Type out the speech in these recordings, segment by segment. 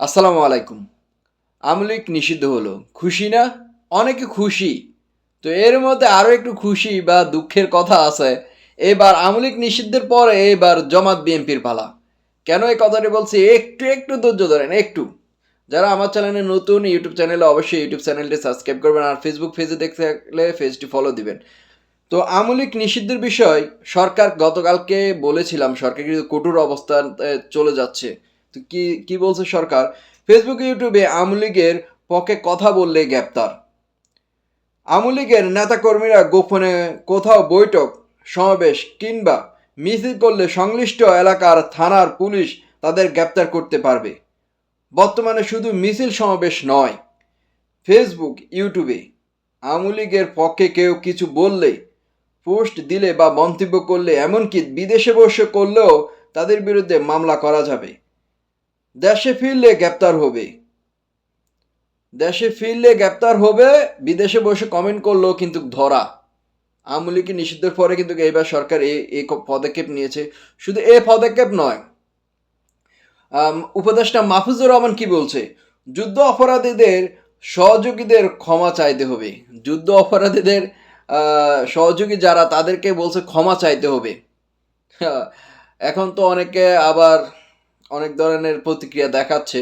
আসসালামু আলাইকুম। আমলিক নিষিদ্ধ হলো। খুশি না? অনেকে খুশি। তো এর মধ্যে আরো একটু খুশি বা দুঃখের কথা আছে। এবার আমলিক নিষিদ্ধের পরে এবার জামাত বিএনপির পালা। কেন এই কথাটি বলছি? একটু ধৈর্য ধরেন, একটু। যারা আমার চ্যানেলে নতুন, ইউটিউব চ্যানেলে অবশ্যই ইউটিউব চ্যানেলটি সাবস্ক্রাইব করবেন আর ফেসবুক পেজে দেখতে থাকলে পেজটি ফলো দিবেন। তো আমলিক নিষিদ্ধের বিষয় সরকার গতকালকে বলেছিলাম সরকার কিন্তু কঠোর অবস্থান চলে যাচ্ছে। তো কি বলছে সরকার? ফেসবুক ইউটিউবে আমলিগের পক্ষে কথা বললে গ্রেপ্তার। আমলিগের নেতাকর্মীরা গোপনে কোথাও বৈঠক সমাবেশ কিংবা মিছিল করলে সংশ্লিষ্ট এলাকার থানার পুলিশ তাদের গ্রেপ্তার করতে পারবে। বর্তমানে শুধু মিছিল সমাবেশ নয়, ফেসবুক ইউটিউবে আমলিগের পক্ষে কেউ কিছু বললে, পোস্ট দিলে বা মন্তব্য করলে, এমনকি বিদেশে বসে করলেও তাদের বিরুদ্ধে মামলা করা যাবে। দেশে ফিরলে গ্রেপ্তার হবে। দেশে ফিরলে গ্রেপ্তার হবে, বিদেশে বসে কমেন্ট করলেও কিন্তু ধরা। আওয়ামী লীগকে নিষিদ্ধের পরে কিন্তু এইবার সরকার এই পদক্ষেপ নিয়েছে। শুধু এই পদক্ষেপ নয়, উপদেষ্টা মাহফুজুর রহমান কি বলছে? যুদ্ধ অপরাধীদের সহযোগীদের ক্ষমা চাইতে হবে। যুদ্ধ অপরাধীদের সহযোগী যারা তাদেরকে বলছে ক্ষমা চাইতে হবে। হ্যাঁ, এখন তো অনেকে আবার অনেক ধরনের প্রতিক্রিয়া দেখাচ্ছে।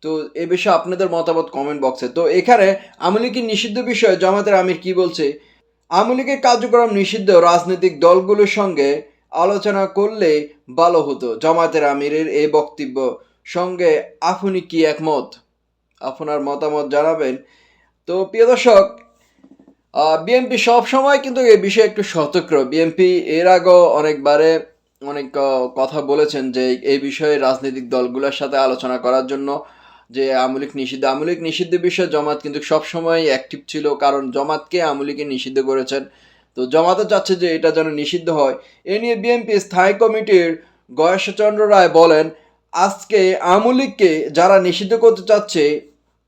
তো এ বিষয়ে আপনাদের মতামত কমেন্ট বক্সে। তো এখানে আওয়ামী লীগের নিষিদ্ধ বিষয়ে জামাতের আমির কি বলছে? আওয়ামী লীগের কার্যক্রম নিষিদ্ধ রাজনৈতিক দলগুলোর সঙ্গে আলোচনা করলে ভালো হতো। জামাতের আমিরের এই বক্তব্য সঙ্গে আপনি কি একমত? আপনার মতামত জানাবেন। তো প্রিয় দর্শক, বিএনপি সবসময় কিন্তু এই বিষয়ে একটু সতর্ক। বিএনপি এর আগেও অনেকবারে অনেক কথা বলেছেন যে এই বিষয়ে রাজনৈতিক দলগুলোর সাথে আলোচনা করার জন্য, যে আওয়ামী লীগ নিষিদ্ধের বিষয়ে জামাত কিন্তু সবসময় অ্যাক্টিভ ছিল, কারণ জামাতকে আওয়ামী লীগে নিষিদ্ধ করেছেন। তো জামাতও চাচ্ছে যে এটা যেন নিষিদ্ধ হয়। এ নিয়ে বিএনপি স্থায়ী কমিটির গয়েশ্বরচন্দ্র রায় বলেন, আজকে আওয়ামী লীগকে যারা নিষিদ্ধ করতে চাচ্ছে,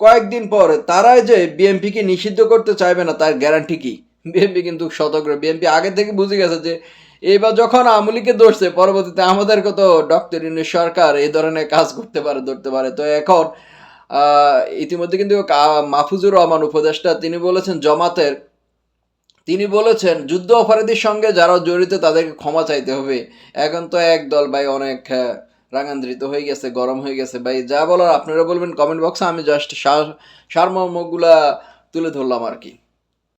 কয়েকদিন পর তারাই যে বিএনপিকে নিষিদ্ধ করতে চাইবে না তার গ্যারান্টি কি? বিএনপি কিন্তু সতর্ক। বিএনপি আগে থেকে বুঝে গেছে যে এবার যখন আওয়ামী লীগকে ধরছে, পরবর্তীতে আমাদেরকে তো ডক্টর ইউনূস সরকার এই ধরনের কাজ করতে পারে, ধরতে পারে। তো এখন ইতিমধ্যে কিন্তু মাহফুজুর রহমান উপদেষ্টা তিনি বলেছেন যুদ্ধ অপরাধীর সঙ্গে যারা জড়িত তাদেরকে ক্ষমা চাইতে হবে। এখন তো এক দল ভাই অনেক রাগান্বিত হয়ে গেছে, গরম হয়ে গেছে। ভাই যা বলার আপনারা বলবেন কমেন্ট বক্সে, আমি জাস্ট সারমর্মগুলা তুলে ধরলাম আর কি।